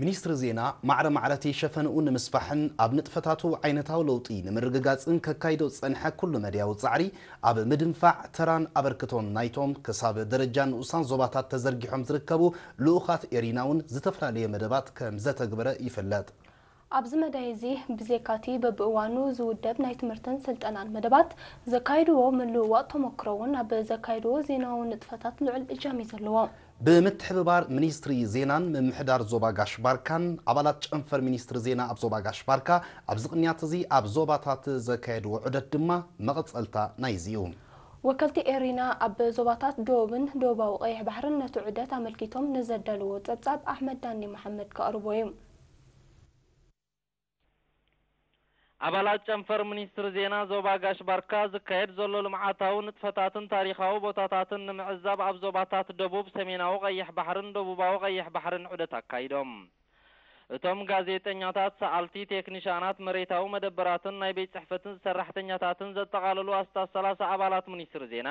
ሚኒስትር ዜና ማዕረ ማዕረቲ ሸፈንኡን ምስፋሕን ኣብ ንጥፈታቱ ዓይነታዊ ለውጢ ንምርግጋፅን ከካይዶ ፀንሐ ኩሉ መድያዊ ፃዕሪ ኣብ ምድንፋዕ ተራን ኣበርክቶን ናይቶም ክሳብ ደረጃ ንኡሳን ዞባታት ተዘርጊሖም ዝርከቡ ልኡኻት ኤሪናውን ዝተፈላለየ መደባት ከም ዘተግበረ ይፍለጥ ኣብዚ መዳይ እዚ ብዜካቲ በብእዋኑ ዝውደብ ናይ ትምህርትን ስልጠናን መደባት ዘካይድዎ ምልውዋጥ ተመክሮውን ኣብ ዘካይድዎ ዜናዊ ንጥፈታት ልዑል እጃም እዩ ዘለዎ ብምትሕብባር ሚኒስትሪ ዜናን ምምሕዳር ዞባ ጋሽባርካን ኣባላት ጨንፈር ሚኒስትሪ ዜና ኣብ ዞባ ጋሽባርካ ኣብ ዝቕንያት እዚ ኣብ ዞባታት ዘካየድዎ ዑደት ድማ መቐፀልታ ናይዚዩ ወከልቲ ኤሪና ኣብ ዞባታት ደቡብን ደቡባዊ ቀይሕ ባሕርን ነቲ ዑደት ኣመልኪቶም ንዘዳልዎ ጸብጻብ ኣሕመድ ዳኒ መሐመድ ከቕርቦ እዩ አባላት ጨንፈር ሚኒስትር ዜና ዞባ ጋሽባርካ ዝካየድ ዘሎ ልምዓታዊ ንጥፈታትን ታሪኻዊ ቦታታትን ንምዕዛብ ኣብ ዞባታት ደቡብ ሰሜናዊ ቀይሕ ባሕርን ደቡባዊ ቀይሕ ባሕርን ዑደት አካይዶም እቶም ጋዜጠኛታት ሰዓልቲ ቴክኒሻናት መሬታዊ መደበራትን ናይ ቤት ጽሕፈትን ሰራሕተኛታትን ዘጠቃለሉ ኣስታት 30 አባላት ሚኒስትር ዜና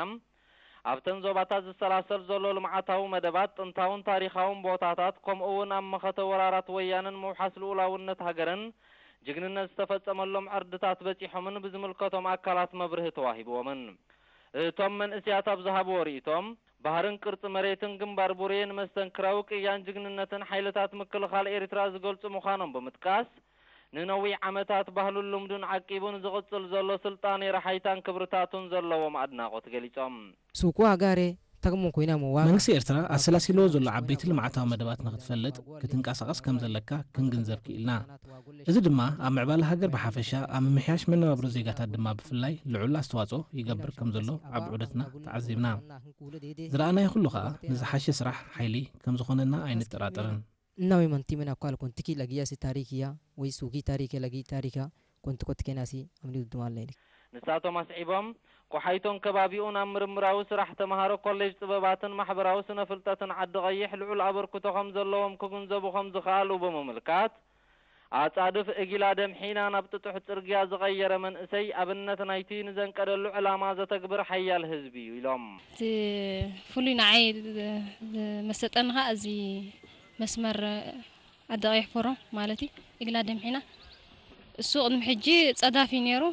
ኣብተን ዞባታት ዝሰላሰል ዘሎ ልምዓታዊ መደባት ጥንታውን ታሪኻውን ቦታታት ከምኡውን ኣብ መኸተ ወራራት ወያንን ምውሓስ ልኡላውነት ሃገርን جگنن استفادماللهم عردات بچیحمن بزملکاتم اکالات مبره تواهیبومن توم من اسیات ابزهاب وریتم بحرن کرت مریتن گنبار بورین مستن کراوک یان جگننتن حیلتات مکل خال ایرتراز گلت مخانم بمتکاس ننوی عمتات بهلولم دون عقیبون زغطل زلو سلطانی رحیتان کبرتاتون زلو ومعدنا قط گلیتم سوقو اگاره መንግስቲ ኤርትራ ኣሰላሲሎ ዘሎ ዓበይቲ ልምዓታዊ መደባት ንኽትፈልጥ ክትንቀሳቐስ ከም ዘለካ ክንግንዘብ ክኢልና እዚ ድማ ኣብ ምዕባለ ሃገር ብሓፈሻ ኣብ ምምሕያሽ መነባብሮ ዜጋታት ድማ ብፍላይ ልዑል ኣስተዋፅኦ ይገብር ከም ዘሎ ኣብ ዑደትና ተዓዚብና ዝረኣናዮ ኩሉ ከዓ ንዝሓሸ ስራሕ ሓይሊ ከም ዝኾነና ኣይንጠራጠርን እናዊ መንቲ ምን ኣኳል ኮንትኪ ለጊያሲ ታሪክያ ወይ ሱቂ ታሪክ ለጊ ታሪካ ኮንት ኮትከናሲ አምኒ ድማለይ ንሳቶም አስዒቦም ቆሓይቶን ከባቢኡን ኣብ ምርምራዊ ስራሕ ተማሃሮ ኮሌጅ ጥበባትን ማሕበራዊ ስነ ፍልጠትን ዓዲ ቀይሕ ልዑል ኣበርክቶ ከም ዘለዎም ክግንዘቡ ከም ዝኽኣሉ ብምምልካት ኣጻድፍ እጊላ ደምሒና ናብ ጥጡሕ ጽርግያ ዝቐየረ መንእሰይ ኣብነት ናይቲ ንዘንቀደሉ ዕላማ ዘተግብር ሓያል ህዝቢ እዩ ኢሎም እቲ ፍሉይ ንዓይ መሰጠንኻ እዚ መስመር ዓዲ ቀይሕ ፎረም ማለት እዩ እጊላ ደምሒና እሱ ቅድሚ ሕጂ ጸዳፊ ነይሩ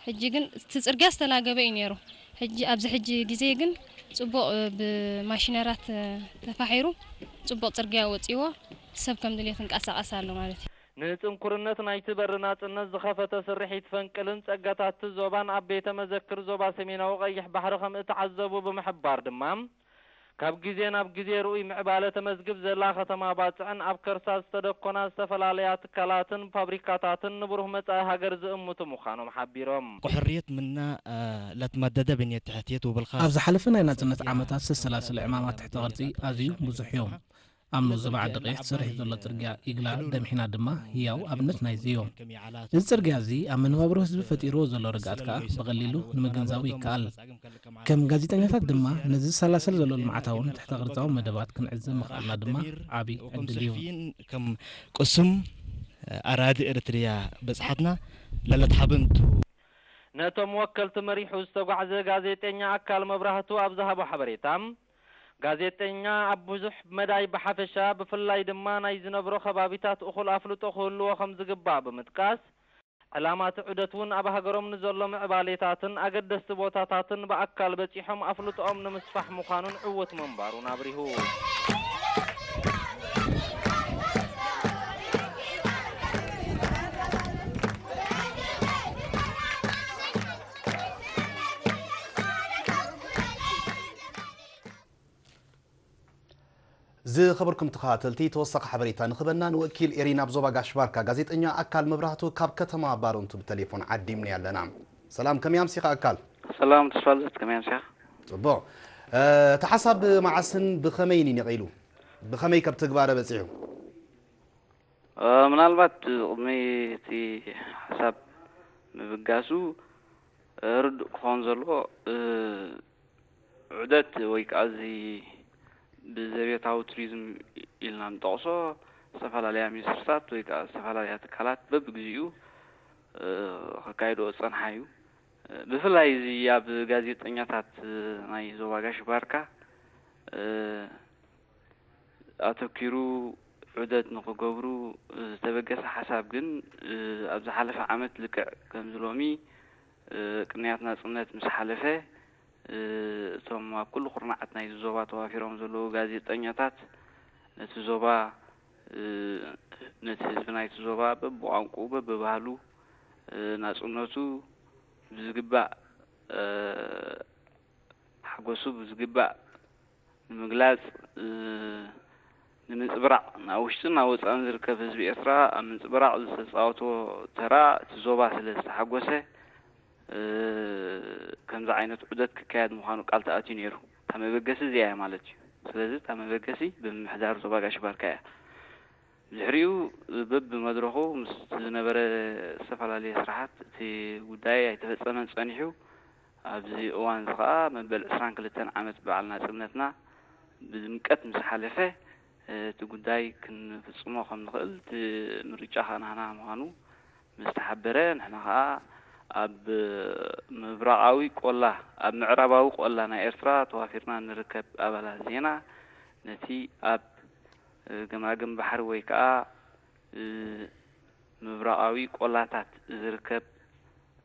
ሕጂ ግን ጽርግያ ዝተላገበ እዩ ነይሩ ሕጂ ኣብዚ ሕጂ ግዜ ግን ጽቡቕ ብማሽነራት ተፋሒሩ ጽቡቕ ጽርግያ ወፂዎ ሰብ ከም ድሌት እንቀሳቀስ ኣሎ ማለት እዩ ንጽንኩርነት ናይቲ በርናጽነት ዝኸፈተ ስርሒት ፈንቅልን ጸጋታት ዞባን ኣብ ቤተ መዘክር ዞባ ሰሜናዊ ቀይሕ ባሕሪ ከም እተዓዘቡ ብምሕባር ድማ ካብ ግዜ ናብ ግዜ ሩኡይ ምዕባለ ተመዝግብ ዘላ ከተማ ባጽዕን ኣብ ከርሳ ዝተደኮና ዝተፈላለያ ትካላትን ፋብሪካታትን ንብሩህ መጻኢ ሃገር ዝእምቱ ምዃኖም ሓቢሮም ቁሕርየት ምና ለትመደደ ብንየት ትሕትየት ወብልኻ ኣብ ዝሓለፈ ናይ ናጽነት ዓመታት ዝተሰላሰለ ዕማማት ትሕተ ቅርጺ ኣዝዩ ብዙሕ እዮም ኣብ ምዝባ ዓዲ ቀይሕ ተሰሪሑ ዘሎ ጽርግያ ይግላ ደምሒና ድማ ህያው ኣብነት ናይ ዝዮም እዚ ጽርግያ እዚ ኣብ መነባብሮ ህዝቢ ፈጢርዎ ዘሎ ርግኣት ከዓ ብቐሊሉ ንምግንዛቡ ይከኣል ከም ጋዜጠኛታት ድማ ነዚ ዝሰላሰል ዘሎ ልምዓታውን ትሕተ ቅርጻዊ መደባት ክንዕዘብ ምኽኣልና ድማ ዓብዪ ዕድል እዩ ከም ቁስም ኣራዲ ኤርትርያ በጽሓትና ለለትሓብንቱ ነቶም ወከልቲ መሪሑ ዝተጓዕዘ ጋዜጠኛ ኣካል መብራህቱ ኣብ ዝሃቦ ሓበሬታ ጋዜጠኛ ኣብ ብዙሕ መዳይ ብሓፈሻ ብፍላይ ድማ ናይ ዝነብሮ ከባቢታት እኹል ኣፍልጦ ክህልዎ ከም ዝግባእ ብምጥቃስ ዕላማት ዑደት እውን ኣብ ሃገሮም ንዘሎ ምዕባሌታትን ኣገደስቲ ቦታታትን ብኣካል በፂሖም ኣፍልጦኦም ንምስፋሕ ምዃኑን ዕወት መንባሩን ኣብሪሁ زي خبركم تخاتلتي توثق حبريتا نخبرنا نوكيل إرينا بزوبا غاشباركا غازيتنيا أكال مبراهتو كاب كتما بارونتو بالتليفون عدي مني لنا سلام كم يام سيخ أكال سلام تفضلت كم يام سيخ طبعا تحسب معسن بخميني نقيلو بخمي كب تقبار بسيحو من البات ميتي حسب مبقاسو رد خونزلو عدت ويك أزي بزاوية توريزم إلنا نتوصو استفعلاليا ميسرسات ويكا استفعلاليا تكالات ببقزيو خكايدو صنحايو بفلاي زي ياب غازيطنياتات ناي زوبا غاشباركا أتوكيرو عدد نقبرو تبقى حساب جن أبز حلفة عمت لك كم زلومي كنياتنا صنات مش حلفة ثم كل قرنعتنا يزوبا توافيرهم زلو غازي تانياتات نتزوبا نتحزبنا يتزوبا ببوانقو ببهالو ناصنتو بزغبا حقوسو بزغبا المجلاس نمصبرع ناوشتنا وصان زركب حزب اسرا امصبرع زتصاوتو ترى تزوبا سلسته حقوسه كمز عينت عدد ككاد مخانو قال تاتي نيرو تمبغسي زيا مالتي ስለዚህ ተመበገሲ በመحضر ዞባጋሽ ባርካያ ዝሕሪው በብ መድረኹ ምስ ዝነበረ ዝተፈላለዩ ስራሓት እቲ ጉዳይ ኣይተፈጸመን ጸኒሑ ኣብዚ እዋን ዝኻ መበል 22 ዓመት በዓልና ጽነትና ብድምቀት ምስ ሓለፈ እቲ ጉዳይ ክንፍጽሞ ከም ንኽእል እቲ ምርጫ ኻናና ምዃኑ ምስ ተሓበረ ንሕና ኸኣ ኣብ ምብራቃዊ ቆላ ኣብ ምዕራባዊ ቆላ ናይ ኤርትራ ተዋፊርና ንርከብ ኣባላት ዜና ነቲ ኣብ ገማግም ባሕሪ ወይ ከዓ ምብራቃዊ ቆላታት ዝርከብ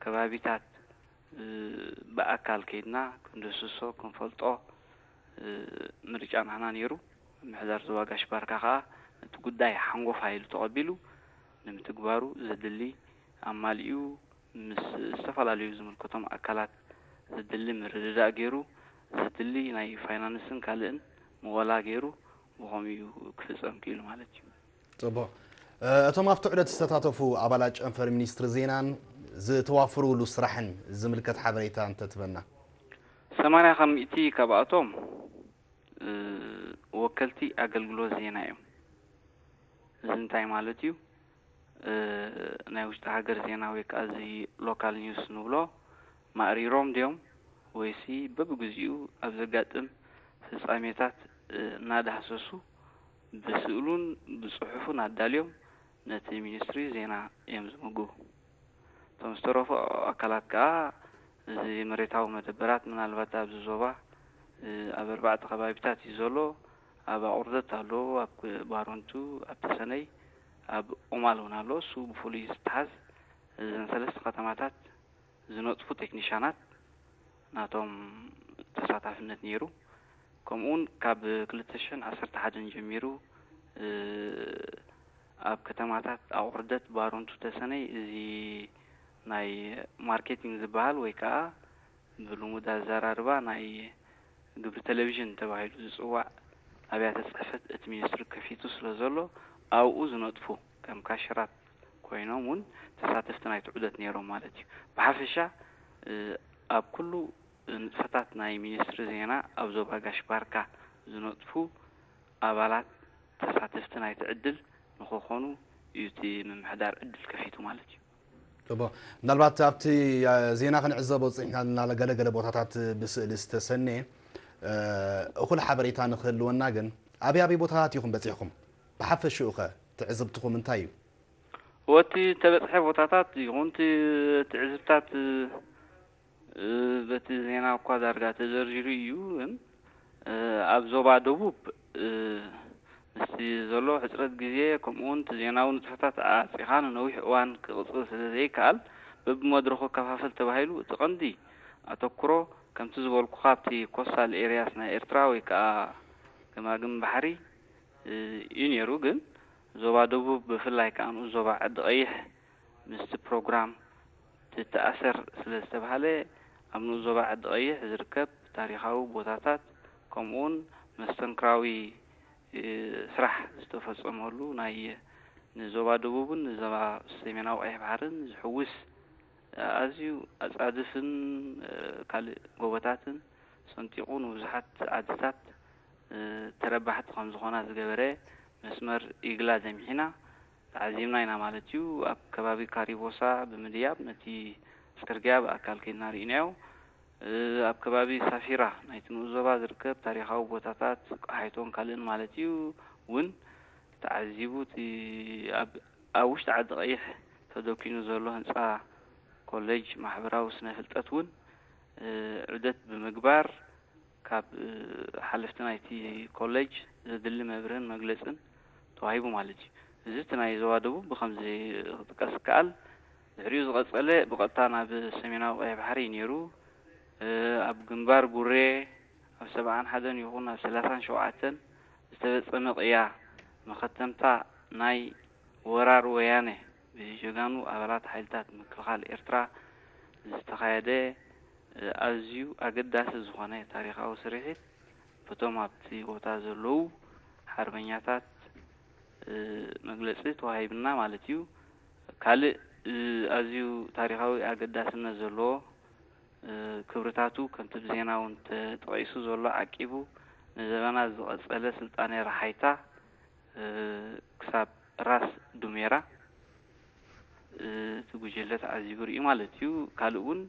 ከባቢታት በኣካል ከይድና ክንደስሶ ክንፈልጦ ምርጫ ናህና ነይሩ ምሕዳር ዘዋጋሽ ባርካ ከዓ እቲ ጉዳይ ሓንጎፍ ኃይሉ ተቐቢሉ ንምትግባሩ ዘድሊ ኣማሊኡ ምስ ዝተፈላለዩ ዝምልከቶም ኣካላት ዘድሊ ምርድዳእ ገይሩ ዘድሊ ናይ ፋይናንስን ካልእን መወላ ገይሩ ብኸምኡ ክፍጸም ክኢሉ ማለት እዩ ጽቡቕ እቶም ኣብቲ ዑደት ዝተሳተፉ ኣባላት ጨንፈር ሚኒስትሪ ዜናን ዝተዋፈሩሉ ስራሕን ዝምልከት ሓበሬታ እንተትበና 80 ከሚእቲ ካብኣቶም ወከልቲ ኣገልግሎት ዜና እዮም እዚ እንታይ ማለት እዩ ናይ ውሽጢ ሃገር ዜና ወይ ከዓ እዚ ሎካል ኒውስ ንብሎ ማዕሪሮም ድዮም ወይሲ በብግዚኡ ኣብ ዘጋጥም ፍጻሜታት እናዳህሰሱ ብስእሉን ብጽሑፉን ኣዳልዮም ነቲ ሚኒስትሪ ዜና እዮም ዝምግቡ እቶም ዝተረፉ ኣካላት ከዓ እዚ መሬታዊ መደበራት ምናልባት ኣብ ዞባ ኣብ 4 ከባቢታት እዩ ዘሎ ኣብ ኣቁርደት ኣሎ ኣብ ባሮንቱ ኣብ ተሰነይ ኣብ ኦማል ሆና ኣሎ እሱ ብፍሉይ ዝተሓዝ እዘን ሰለስተ ከተማታት ዝነጥፉ ቴክኒሻናት ናቶም ተሳታፍነት ነይሩ ከምኡን ካብ 2011 ጀሚሩ ኣብ ከተማታት ኣቁርደት ባሮንቱ ተሰነይ እዚ ናይ ማርኬቲንግ ዝበሃል ወይ ከዓ ብልሙድ ኣዘራርባ ናይ ግብሪ ቴሌቪዥን ተባሂሉ ዝጽዋዕ ኣብያተ ጽሕፈት እቲ ሚኒስትሪ ከፊቱ ስለ ዘሎ ኣብኡ ዝነጥፉ ከም ካሽራት ኮይኖም እውን ተሳተፍቲ ናይ ዑደት ነይሮም ማለት እዩ ብሓፈሻ ኣብ ኩሉ ንጥፈታት ናይ ሚኒስትሪ ዜና ኣብ ዞባ ጋሽ ባርካ ዝነጥፉ ኣባላት ተሳተፍቲ ናይ ዕድል ንኽኾኑ እዩ እቲ ምምሕዳር ዕድል ከፊቱ ማለት እዩ طبعا ምናልባት ኣብቲ ዜና ክንዕዘቦ ጽሕና ገለገለ ቦታታት ብስእሊ ዝተሰነየ እኹል ሓበሬታ ንኽህልወና ግን ኣብይ ቦታታት ይኹም በፂሕኩም ብሓፈሽኡ ኸ ትዕዝብትኩም እንታይ እዩ ወቲ ተበፅሐ ቦታታት ይኹንቲ ትዕዝብታት በቲ ዜና እኳ ዳርጋ ተዘርዚሩ እዩ ኣብ ዞባ ደቡብ ምስቲ ዘሎ ሕፅረት ግዜ ከምኡውን እቲ ዜናዊ ንጥፈታት ኣፂኻን ነዊሕ እዋን ክቕፅል ስለዘይከኣል በብመድረኹ ከፋፈል ተባሂሉ እቲ ቀንዲ ኣተኩሮ ከምቲ ዝበልኩ ካብቲ ኮስታል ኤሪያስ ናይ ኤርትራ ወይ ከዓ ገማግም ባሕሪ እዩ ነይሩ ግን ዞባ ደቡብ ብፍላይ ከዓ ዞባ ዓዲ ቀይሕ ምስቲ ፕሮግራም ትተኣሰር ስለ ዝተባሃለ ኣብ ዞባ ዓዲ ቀይሕ ዝርከብ ታሪኻዊ ቦታታት ከምኡውን መስተንክራዊ ስራሕ ዝተፈጸመሉ ናይ ንዞባ ደቡብን ንዞባ ሰሜናዊ ቀይሕ ባሕርን ዝሕውስ ኣዝዩ ኣጻድፍን ካልእ ጎቦታትን ሰንጢቑ ንብዙሓት ዓድታት ተረባሕቲ ከም ዝኾና ዝገበረ መስመር ኢግላ ዘምሒና ተዓዚምና ኢና ማለት እዩ ኣብ ከባቢ ካሪቦሳ ብምድያብ ነቲ ጽርግያ ብኣካል ከይድና ርኢናዮ ኣብ ከባቢ ሳፊራ ናይቲ ዞባ ዝርከብ ታሪኻዊ ቦታታት ቃሓይቶን ካልእን ማለት እዩ እውን ተዓዚቡ እቲ ኣብ ውሽጢ ዓዲ ቀይሕ ተደኪኑ ዘሎ ህንፃ ኮሌጅ ማሕበራዊ ስነ ፍልጠት እውን ዑደት ብምግባር ካብ ሓለፍቲ ናይቲ ኮሌጅ ዘድሊ መብርህን መግለጽን ተዋሂቡ ማለት እዩ እዚ ትናይ ዞባ ደቡብ ብከምዚ ክጥቀስ ከኣል ድሕሪኡ ዝቐፀለ ብቐጥታ ናብ ሰሜናዊ ቀይሕ ባሕሪ ነይሩ ኣብ ግንባር ቡሬ ኣብ 71 ይኹን ኣብ 37 ዝተፈፀመ ቅያ መኸተምታ ናይ ወራር ወያነ ብጀጋኑ ኣባላት ሓይልታት ምክልኻል ኤርትራ ዝተኻየደ ኣዝዩ ኣገዳሲ ዝኾነ ታሪኻዊ ስርሒት በቶም ኣብቲ ቦታ ዘለዉ ሓርበኛታት መግለፂ ተዋሂብና ማለት እዩ ካልእ ኣዝዩ ታሪኻዊ ኣገዳስነት ዘለዎ ክብርታቱ ከምቲ ብዜና እውን ተጠቂሱ ዘሎ ዓቂቡ ንዘበናት ዝቐፀለ ስልጣነ ረሓይታ ክሳብ ራስ ዱሜራ ትጉጅለ ተዓዚቡ ርኢ ማለት እዩ ካልእ እውን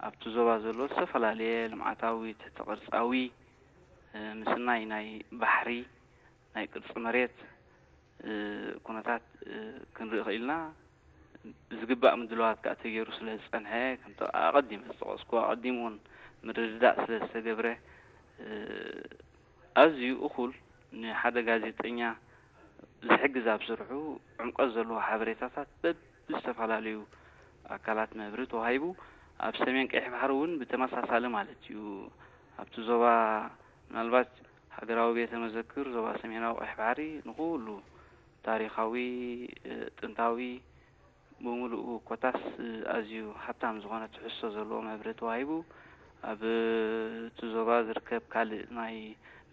ኣብቲ ዞባ ዘሎ ዝተፈላለየ ልምዓታዊ ትሕተ ቅርፃዊ ምስናይ ናይ ባሕሪ ናይ ቅርፂ መሬት ኩነታት ክንርኢ ኽኢልና ዝግባእ ምድለዋት ከዓ ተገይሩ ስለ ዝፀንሐ ከምቲ ኣቐዲመ ዝጠቐስኩ ኣቐዲሙ እውን ምርድዳእ ስለ ዝተገብረ ኣዝዩ እኹል ንሓደ ጋዜጠኛ ዝሕግዝ ኣብ ስርሑ ዕምቆት ዘለዎ ሓበሬታታት ብዝተፈላለዩ ኣካላት መብሪ ተዋሂቡ ኣብ ሰሜን ቀይሕ ባሕሪ እውን ብተመሳሳሊ ማለት እዩ ኣብቲ ዞባ ምናልባት ሃገራዊ ቤተ መዘክር ዞባ ሰሜናዊ ቀይሕ ባሕሪ ንኩሉ ታሪኻዊ ጥንታዊ ብምሉኡ ኮታስ ኣዝዩ ሃብታም ዝኾነ ትሕዝቶ ዘለዎ መብሪ ተዋሂቡ ኣብ እቲ ዞባ ዝርከብ ካልእ ናይ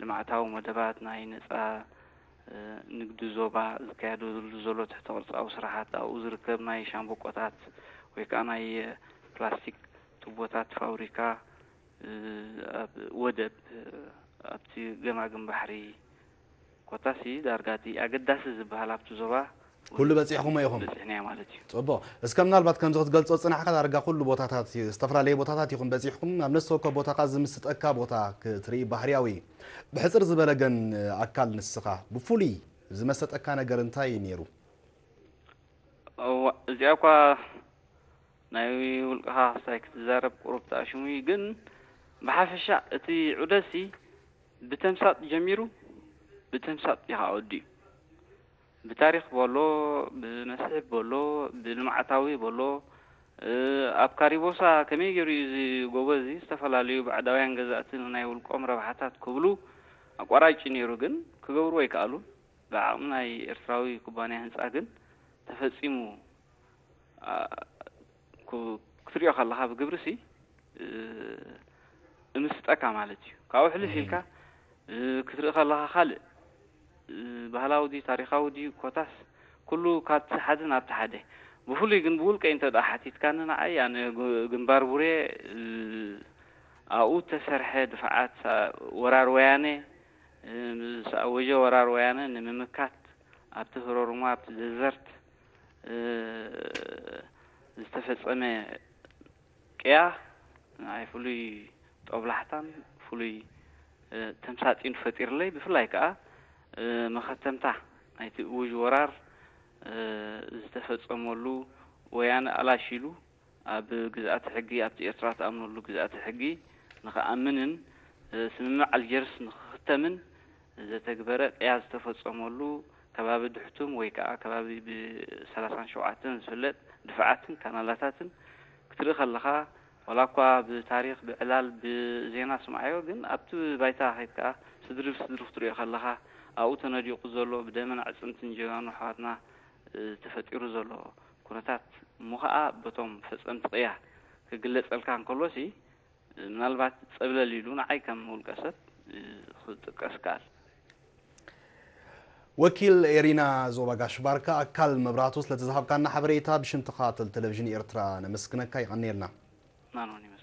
ልምዓታዊ መደባት ናይ ነፃ ንግዲ ዞባ ዝካየደሉ ዘሎ ትሕተ ቅርፃዊ ስራሓት ኣብኡ ዝርከብ ናይ ሻምበቆታት ወይ ከዓ ናይ ፕላስቲክ ቱቦታት ፋብሪካ ኣብ ወደብ ኣብቲ ገማግም ባሕሪ ኮታሲ ዳርጋቲ ኣገዳሲ ዝበሃል ኣብቲ ዞባ ኩሉ በፂሕኩም ኢኹም በፂሕና ማለት እዩ ጽቡቕ እስከ ምናልባት ከምዚ ክትገልጾ ጽናሕካ ዳርጋ ኩሉ ቦታታት ዝተፈላለየ ቦታታት ይኹን በፂሕኩም ኣብ ነሰኮ ቦታካ ዝምስጠካ ቦታ ክትርኢ ባህርያዊ ብሕፅር ዝበለገን ኣካል ንስኻ ብፍሉይ ዝመሰጠካ ነገር እንታይ ነይሩ እዚኣ እኳ ናይ ውልቅኻ ክሳይ ክትዛረብ ቁሩብ ተኣሽሙ ግን ብሓፈሻ እቲ ዑደሲ ብተምሳጥ ጀሚሩ ብተምሳጥ ኢኻ ወዲኡ بتاريخ بولو بمسحب بولو بالمعتاوي بولو ኣብ ካሪቦሳ ከመይ ገይሩ እዚ ጎበዝ ዝተፈላልዩ ባዕዳውያን ገዛእትን ናይ ውልቆም ረብሓታት ክብሉ ኣቋራጭ ነይሩ ግን ክገብሩ ኣይከኣሉ ብዓቕሚ ናይ ኤርትራዊ ኩባንያ ህንፃ ግን ተፈፂሙ ክትሪኦ ከለኻ ብግብርሲ እምስጠካ ማለት እዩ ካብኡ ሕልፍ ኢልካ ክትርኢ ከለኻ ካልእ ባህላዊ ዲ ታሪኻዊ ዲ ኮታስ ኩሉ ካብ ሓደ ናብ ሓደ بفولي جنبول كأنت ضحيت كان نعي يعني جنبار بوري أو تسرح دفعات ورار ويانه وجه ورار ويانه نمكات أبتهر رما أبتزرت استفدت أنا كيا نعي فولي طبلحتان فولي تمسات إن فتير لي بفلاي كا ما ختمته نعي وجه ورار ዝተፈጸመሉ ወያነ አላሽሉ ኣብ ግዛት ሕጊ ኣብ ኤርትራ ተኣምነሉ ግዛት ሕጊ ንኸኣምንን ስምምዕ አልጀርስ ንኽተምን ዘተግበረ ቅያስ ዝተፈጸመሉ ከባቢ ድሕቱም ወይ ከዓ ከባቢ ብ37 ዝፍለጥ ድፍዓትን ካናላታትን ክትርኢ ከለኻ ወላኳ ብታሪኽ ብዕላል ብዜና ስማዓዮ ግን ኣብቲ ባይታ ኸይድካ ስድርብ ክትሪኦ ከለኻ ኣብኡ ተነዲቑ ዘሎ ብደመን ዕፅምትን ጀጋኑ ሓዋትና ተፈጢሩ ዘሎ ኩነታት ሙኸኣ በቶም ፈጸምቲ ቅያ ክግለጸልካ እንከሎሲ ምናልባት ፀብለል ኢሉ ንዓይ ከም ውልቀ ሰብ ክጥቀስ ከኣል ወኪል ኤሪና ዞባጋሽ ባርካ ኣካል መብራቱ ስለተዛሃብካና ሓበሬታ ብሽምትኻ ቴሌቪዥን ኤርትራ ነመስግነካ ይቐኒልና ናኖኒ